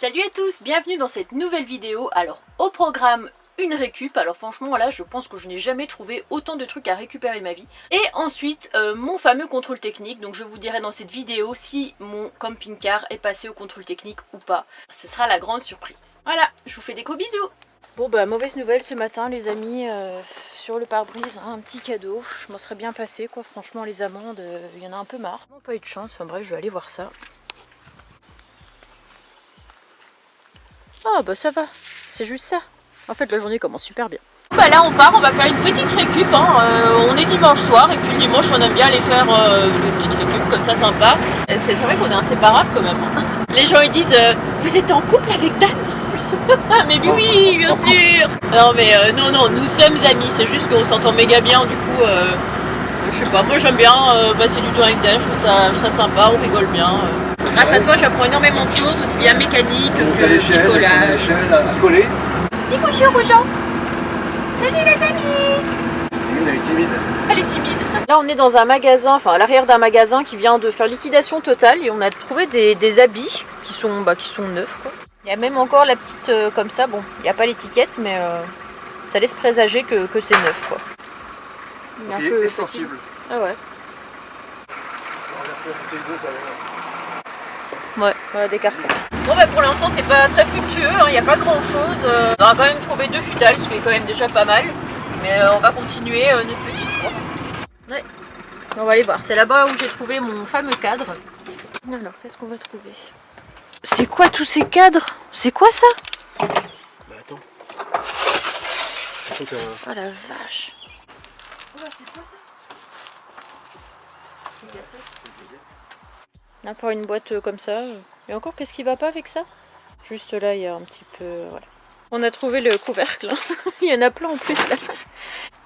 Salut à tous, bienvenue dans cette nouvelle vidéo. Alors au programme une récup, alors franchement là je pense que je n'ai jamais trouvé autant de trucs à récupérer de ma vie. Et ensuite mon fameux contrôle technique, donc je vous dirai dans cette vidéo si mon camping-car est passé au contrôle technique ou pas. Ce sera la grande surprise. Voilà, je vous fais des gros bisous. Bon bah mauvaise nouvelle ce matin les amis, sur le pare-brise, hein, un petit cadeau, je m'en serais bien passé quoi, franchement les amendes, il y en a un peu marre. Pas eu de chance, enfin bref je vais aller voir ça. Ah bah ça va, c'est juste ça. En fait la journée commence super bien. Bah là on part, on va faire une petite récup, hein. On est dimanche soir et puis le dimanche on aime bien aller faire une petite récup comme ça sympa. C'est vrai qu'on est inséparables quand même. Les gens ils disent vous êtes en couple avec Dan? Mais oui bien sûr. Non mais non, nous sommes amis, c'est juste qu'on s'entend méga bien du coup je sais pas, moi j'aime bien passer du temps avec Dan, je trouve ça sympa, on rigole bien. Grâce à toi, j'apprends énormément de choses, aussi bien mécanique que bricolage. Dis bonjour aux gens. Salut les amis. Elle est timide. Elle est timide. Là, on est dans un magasin, enfin à l'arrière d'un magasin qui vient de faire liquidation totale et on a trouvé des habits qui sont neufs, quoi. Il y a même encore la petite comme ça, bon, il n'y a pas l'étiquette, mais ça laisse présager que c'est neuf, quoi. Il est sensible. Ah ouais. Ouais, voilà des cartons. Bon bah pour l'instant c'est pas très fructueux, il n'y a pas grand chose. On a quand même trouvé 2 futales, ce qui est quand même déjà pas mal. Mais on va continuer notre petit tour. Ouais. On va aller voir, c'est là-bas où j'ai trouvé mon fameux cadre. Alors qu'est-ce qu'on va trouver? C'est quoi tous ces cadres? C'est quoi ça? Bah attends. Oh la vache. Oh bah c'est quoi ça? C'est cassé. Encore une boîte comme ça. Et encore, qu'est-ce qui va pas avec ça? Juste là, il y a un petit peu... Voilà. On a trouvé le couvercle. Il y en a plein en plus là.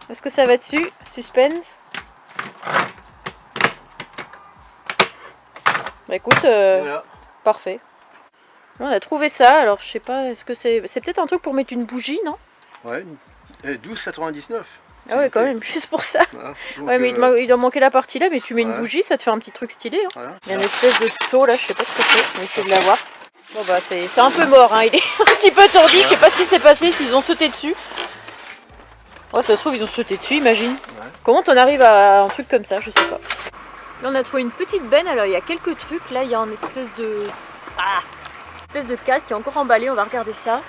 Est-ce que ça va dessus? Suspense. Bah écoute, voilà. Parfait. Là, on a trouvé ça. Alors je sais pas, est-ce que c'est peut-être un truc pour mettre une bougie, non? Ouais, 12,99. Ah ouais, quand même, juste pour ça. Voilà. Donc, ouais, mais il doit manquer la partie là, mais tu mets une bougie, ça te fait un petit truc stylé. Hein. Voilà. Il y a une espèce de seau là, je sais pas ce que c'est, on va essayer de l'avoir. Bon bah c'est un peu mort, hein. Il est un petit peu tordu, je sais pas ce qui s'est passé, s'ils ont sauté dessus. Oh, ça se trouve, ils ont sauté dessus, imagine. Ouais. Comment t'en arrives à un truc comme ça, je sais pas. Là, on a trouvé une petite benne, alors il y a quelques trucs. Là, il y a une espèce de... espèce de cadre qui est encore emballé, on va regarder ça.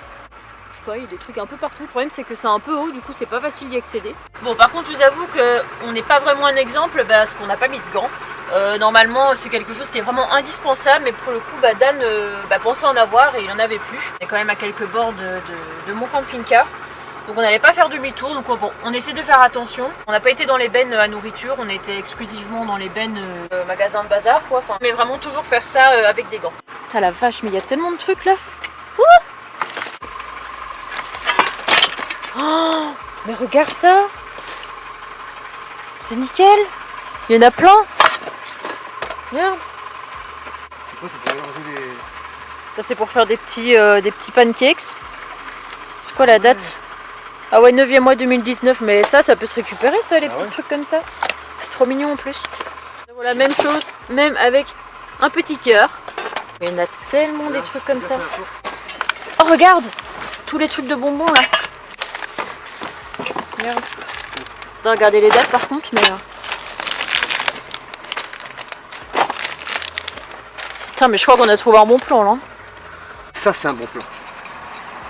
Il y a des trucs un peu partout. Le problème c'est que c'est un peu haut, du coup c'est pas facile d'y accéder. Bon par contre je vous avoue qu'on n'est pas vraiment un exemple parce qu'on n'a pas mis de gants. Normalement c'est quelque chose qui est vraiment indispensable, mais pour le coup Dan pensait en avoir et il en avait plus. On est quand même à quelques bords de mon camping-car. Donc on n'allait pas faire demi-tour, donc bon, on essaie de faire attention. On n'a pas été dans les bennes à nourriture, on a été exclusivement dans les bennes magasins de bazar quoi. Enfin, mais vraiment toujours faire ça avec des gants. Putain la vache, mais il y a tellement de trucs là. Oh, mais regarde ça! C'est nickel! Il y en a plein! Merde! Ça c'est pour faire des petits pancakes. C'est quoi la date? Ah ouais, 9e mois 2019, mais ça peut se récupérer ça, les petits trucs comme ça. C'est trop mignon en plus. Voilà, même chose, même avec un petit cœur. Il y en a tellement des trucs comme ça. Oh regarde! Tous les trucs de bonbons là. Merde. Je dois regarder les dates par contre, mais... Putain, mais je crois qu'on a trouvé un bon plan là. Ça c'est un bon plan.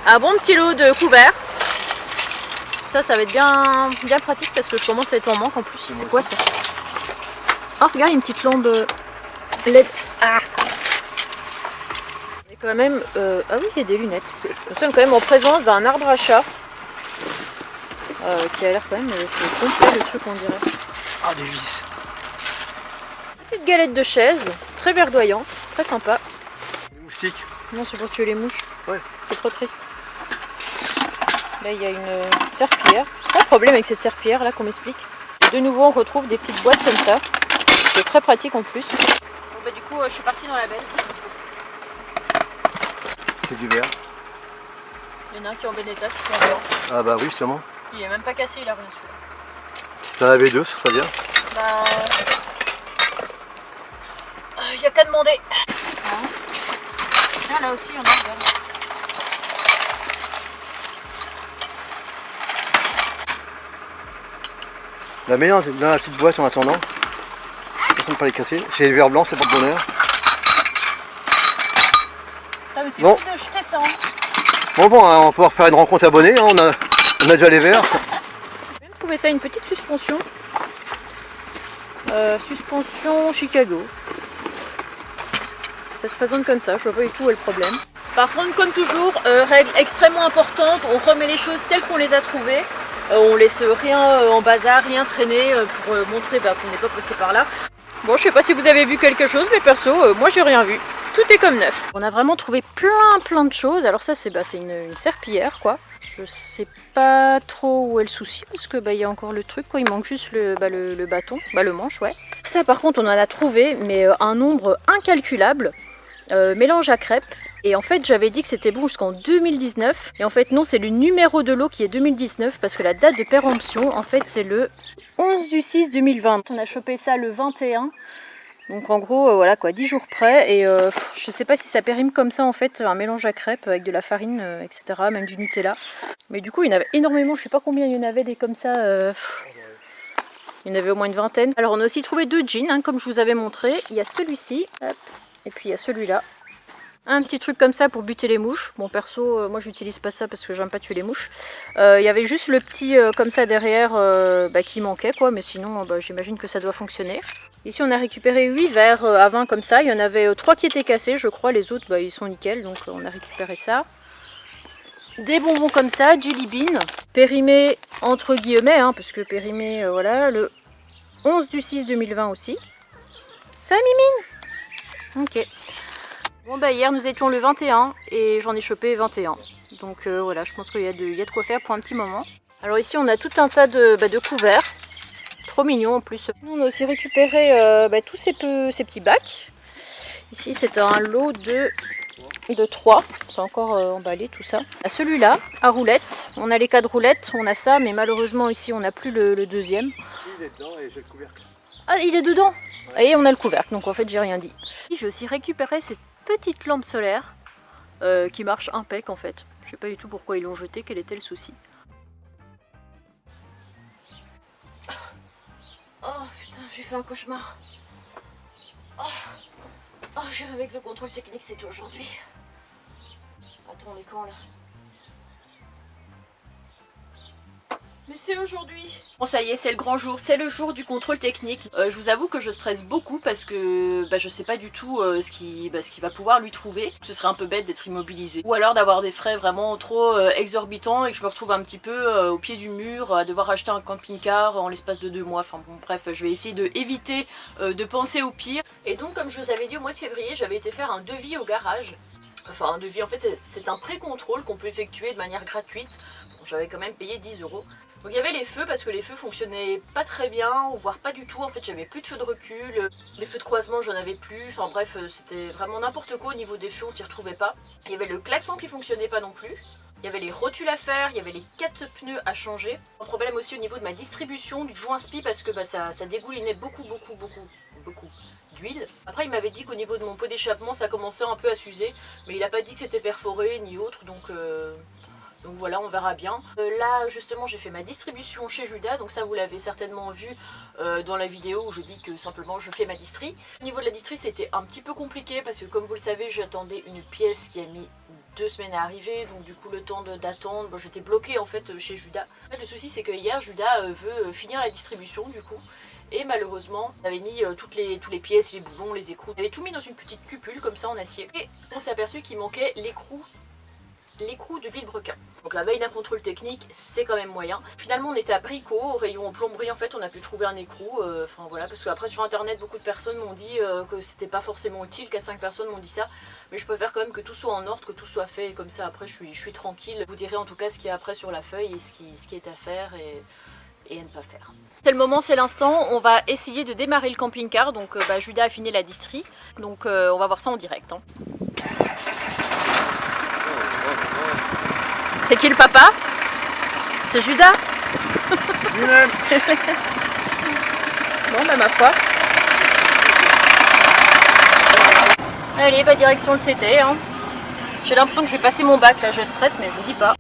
Un bon petit lot de couverts. Ça va être bien pratique parce que je commence à être en manque en plus. C'est quoi ça? Oh regarde, une petite lampe LED. Ah. Et quand même... Ah oui, il y a des lunettes. Nous sommes quand même en présence d'un arbre à chat. Qui a l'air quand même, c'est complet le truc on dirait. Ah des vis. Petite galette de chaise, très verdoyante, très sympa. Des moustiques. Non, c'est pour tuer les mouches. Ouais. C'est trop triste. Là il y a une serpillière. C'est pas le problème avec cette serpillière là qu'on m'explique. De nouveau on retrouve des petites boîtes comme ça. C'est très pratique en plus. Bon bah du coup je suis partie dans la benne. C'est du verre. Il y en a un qui est en Benetta, si tu en veux. Ah bah oui justement. Il est même pas cassé, il a rien celui-là. Si t'en avais deux, ce serait bien. Bah... Il y a qu'à demander. Tiens, là aussi, il y en a. Regarde. La meilleure dans la petite boîte en attendant. Attention de ne pas les casser. Chez les verres blancs, c'est pas de bonheur. Ah, mais c'est bon. fou de jeter ça. Hein. Bon, hein, on va pouvoir faire une rencontre abonnée. Hein. On a déjà les verres. Je vais trouver ça une petite suspension. Suspension Chicago. Ça se présente comme ça, je vois pas du tout où est le problème. Par contre, comme toujours, règle extrêmement importante, on remet les choses telles qu'on les a trouvées. On laisse rien en bazar, rien traîner pour montrer qu'on n'est pas passé par là. Bon, je sais pas si vous avez vu quelque chose, mais perso, moi j'ai rien vu. Tout est comme neuf. On a vraiment trouvé plein de choses. Alors ça, c'est une serpillière, quoi. Je sais pas trop où est le souci, parce que il y a encore le truc, quoi. Il manque juste le bâton, le manche, ouais. Ça, par contre, on en a trouvé, mais un nombre incalculable. Mélange à crêpes. Et en fait, j'avais dit que c'était bon jusqu'en 2019. Et en fait, non, c'est le numéro de lot qui est 2019, parce que la date de péremption, en fait, c'est le 11/6/2020. On a chopé ça le 21. Donc en gros, voilà quoi, 10 jours près. Et je sais pas si ça périme comme ça, en fait, un mélange à crêpes avec de la farine, etc. Même du Nutella. Mais du coup, il y en avait énormément. Je sais pas combien il y en avait des comme ça. Il y en avait au moins une vingtaine. Alors on a aussi trouvé 2 jeans, hein, comme je vous avais montré. Il y a celui-ci, et puis il y a celui-là. Un petit truc comme ça pour buter les mouches. Bon, perso, moi j'utilise pas ça parce que j'aime pas tuer les mouches. Il y avait juste le petit comme ça derrière qui manquait, quoi. Mais sinon, j'imagine que ça doit fonctionner. Ici, on a récupéré 8 verres à vin comme ça. Il y en avait 3 qui étaient cassés, je crois. Les autres, ils sont nickel. Donc on a récupéré ça. Des bonbons comme ça, Jelly Bean. Périmés entre guillemets, hein, parce que périmé, voilà. Le 11/6/2020 aussi. Ça, Mimine? Ok. Bon, hier nous étions le 21 et j'en ai chopé 21. Donc voilà, je pense qu'il y a de quoi faire pour un petit moment. Alors ici, on a tout un tas de couverts. Trop mignon en plus. On a aussi récupéré tous ces petits bacs. Ici, c'est un lot de 3. C'est encore emballé tout ça. Celui-là, à roulettes. On a les 4 roulettes, on a ça, mais malheureusement ici, on n'a plus le deuxième. Il est dedans et j'ai le couvercle. Ah, il est dedans. Ouais. Et on a le couvercle, donc en fait, j'ai rien dit. J'ai aussi récupéré cette petite lampe solaire qui marche impec en fait. Je sais pas du tout pourquoi ils l'ont jetée, quel était le souci. Oh putain, j'ai fait un cauchemar. Oh, j'ai rêvé que le contrôle technique c'était aujourd'hui. Attends, on est quand là? Mais c'est aujourd'hui. Bon, ça y est, c'est le grand jour, c'est le jour du contrôle technique. Je vous avoue que je stresse beaucoup parce que je sais pas du tout ce qui va pouvoir lui trouver. Ce serait un peu bête d'être immobilisé. Ou alors d'avoir des frais vraiment trop exorbitants et que je me retrouve un petit peu au pied du mur à devoir acheter un camping-car en l'espace de 2 mois. Enfin bon, bref, je vais essayer de éviter de penser au pire. Et donc, comme je vous avais dit au mois de février, j'avais été faire un devis au garage. Enfin, un devis, en fait, c'est un pré-contrôle qu'on peut effectuer de manière gratuite. J'avais quand même payé 10 €. Donc il y avait les feux parce que les feux fonctionnaient pas très bien, voire pas du tout. En fait, j'avais plus de feux de recul, les feux de croisement j'en avais plus. Enfin bref, c'était vraiment n'importe quoi au niveau des feux, on s'y retrouvait pas. Il y avait le klaxon qui fonctionnait pas non plus. Il y avait les rotules à faire, il y avait les 4 pneus à changer. Un problème aussi au niveau de ma distribution du joint spi parce que ça dégoulinait beaucoup d'huile. Après il m'avait dit qu'au niveau de mon pot d'échappement ça commençait un peu à s'user, mais il a pas dit que c'était perforé ni autre, donc voilà, on verra bien. Là justement j'ai fait ma distribution chez Judas, donc ça vous l'avez certainement vu dans la vidéo où je dis que simplement je fais ma distri. Au niveau de la distri c'était un petit peu compliqué parce que comme vous le savez j'attendais une pièce qui a mis 2 semaines à arriver, donc du coup le temps d'attendre, j'étais bloquée en fait chez Judas. En fait, le souci c'est que hier Judas veut finir la distribution du coup. Et malheureusement, on avait mis toutes les pièces, les boulons, les écrous. On avait tout mis dans une petite cupule comme ça en acier. Et on s'est aperçu qu'il manquait l'écrou de vilebrequin. Donc la veille d'un contrôle technique, c'est quand même moyen. Finalement on était à Brico, au rayon plomberie en fait, on a pu trouver un écrou, enfin voilà, parce qu'après sur internet beaucoup de personnes m'ont dit que c'était pas forcément utile, 4-5 personnes m'ont dit ça, mais je préfère quand même que tout soit en ordre, que tout soit fait, et comme ça après je suis tranquille. Je vous dirai en tout cas ce qu'il y a après sur la feuille et ce qui est à faire et à ne pas faire. C'est le moment, c'est l'instant, on va essayer de démarrer le camping-car, donc Judas a fini la distri, donc on va voir ça en direct. Hein. C'est qui le papa? C'est Judas? Lui-même. Bon, ma foi. Allez, direction le CT. Hein. J'ai l'impression que je vais passer mon bac là, je stresse mais je vous dis pas.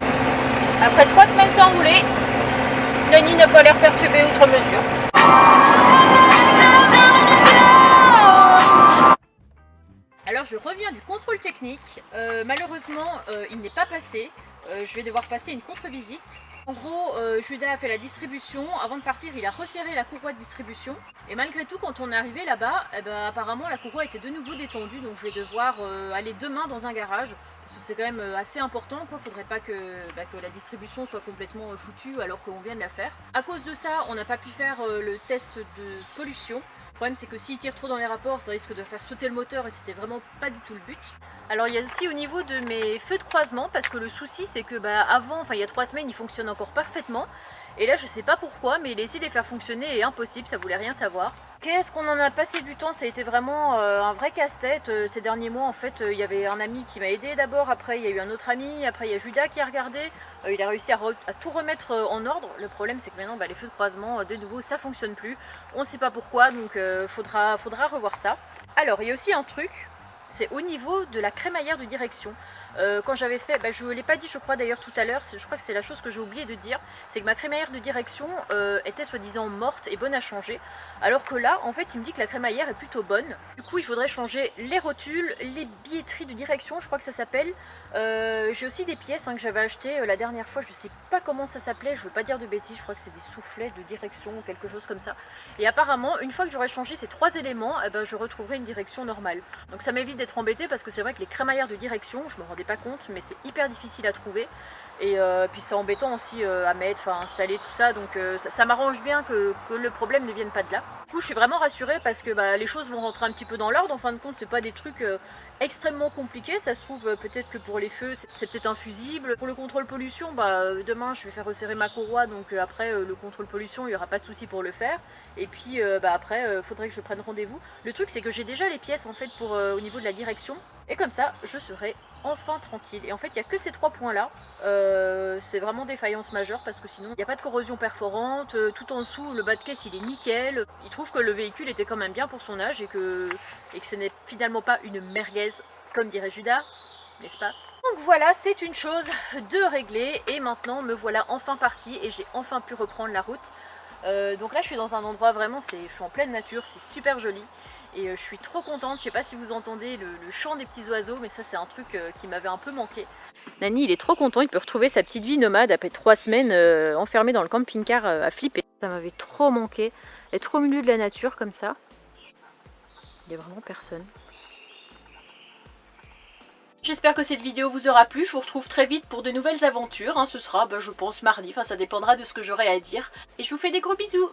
Après 3 semaines sans rouler, Nani n'a pas l'air perturbée outre mesure. Alors je reviens du contrôle technique, malheureusement il n'est pas passé, je vais devoir passer une contre-visite. En gros, Judas a fait la distribution, avant de partir il a resserré la courroie de distribution et malgré tout quand on est arrivé là-bas, apparemment la courroie était de nouveau détendue donc je vais devoir aller demain dans un garage parce que c'est quand même assez important quoi, faudrait pas que la distribution soit complètement foutue alors qu'on vient de la faire. À cause de ça, on n'a pas pu faire le test de pollution. Le problème c'est que s'il tire trop dans les rapports, ça risque de faire sauter le moteur et c'était vraiment pas du tout le but. Alors il y a aussi au niveau de mes feux de croisement parce que le souci c'est que avant, il y a 3 semaines, ils fonctionnent encore parfaitement. Et là je sais pas pourquoi mais essayer de les faire fonctionner est impossible, ça voulait rien savoir. Qu'est-ce qu'on en a passé du temps, ça a été vraiment un vrai casse-tête ces derniers mois en fait. Il y avait un ami qui m'a aidé d'abord, après il y a eu un autre ami, après il y a Judas qui a regardé. Il a réussi à tout remettre en ordre. Le problème c'est que maintenant les feux de croisement de nouveau ça fonctionne plus. On sait pas pourquoi donc faudra revoir ça. Alors il y a aussi un truc, c'est au niveau de la crémaillère de direction. Quand j'avais fait, je ne l'ai pas dit je crois d'ailleurs tout à l'heure, je crois que c'est la chose que j'ai oublié de dire, c'est que ma crémaillère de direction était soi-disant morte et bonne à changer, alors que là en fait il me dit que la crémaillère est plutôt bonne. Du coup il faudrait changer les rotules, les billetteries de direction, je crois que ça s'appelle. J'ai aussi des pièces que j'avais achetées la dernière fois, je sais pas comment ça s'appelait, je veux pas dire de bêtises, je crois que c'est des soufflets de direction ou quelque chose comme ça. Et apparemment une fois que j'aurai changé ces 3 éléments, je retrouverai une direction normale. Donc ça m'évite d'être embêtée parce que c'est vrai que les crémaillères de direction, je me rendais pas compte mais c'est hyper difficile à trouver et puis c'est embêtant aussi à mettre, installer tout ça donc ça m'arrange bien que le problème ne vienne pas de là. Du coup je suis vraiment rassurée parce que les choses vont rentrer un petit peu dans l'ordre, en fin de compte c'est pas des trucs extrêmement compliqués, ça se trouve peut-être que pour les feux c'est peut-être un fusible. Pour le contrôle pollution, demain je vais faire resserrer ma courroie donc après le contrôle pollution il n'y aura pas de souci pour le faire et puis après faudrait que je prenne rendez-vous. Le truc c'est que j'ai déjà les pièces en fait pour au niveau de la direction et comme ça je serai enfin tranquille. Et en fait il n'y a que ces 3 points là, c'est vraiment défaillance majeure parce que sinon il n'y a pas de corrosion perforante, tout en dessous le bas de caisse il est nickel. Il trouve que le véhicule était quand même bien pour son âge et que ce n'est finalement pas une merguez comme dirait Judas, n'est-ce pas? Donc voilà, c'est une chose de régler et maintenant me voilà enfin partie et j'ai enfin pu reprendre la route. Donc là je suis dans un endroit vraiment, je suis en pleine nature, c'est super joli et je suis trop contente. Je sais pas si vous entendez le chant des petits oiseaux mais ça c'est un truc qui m'avait un peu manqué. Nani il est trop content, il peut retrouver sa petite vie nomade après 3 semaines enfermé dans le camping-car à flipper. Ça m'avait trop manqué, être au milieu de la nature comme ça. Il n'y a vraiment personne. J'espère que cette vidéo vous aura plu, je vous retrouve très vite pour de nouvelles aventures, ce sera je pense mardi, ça dépendra de ce que j'aurai à dire. Et je vous fais des gros bisous.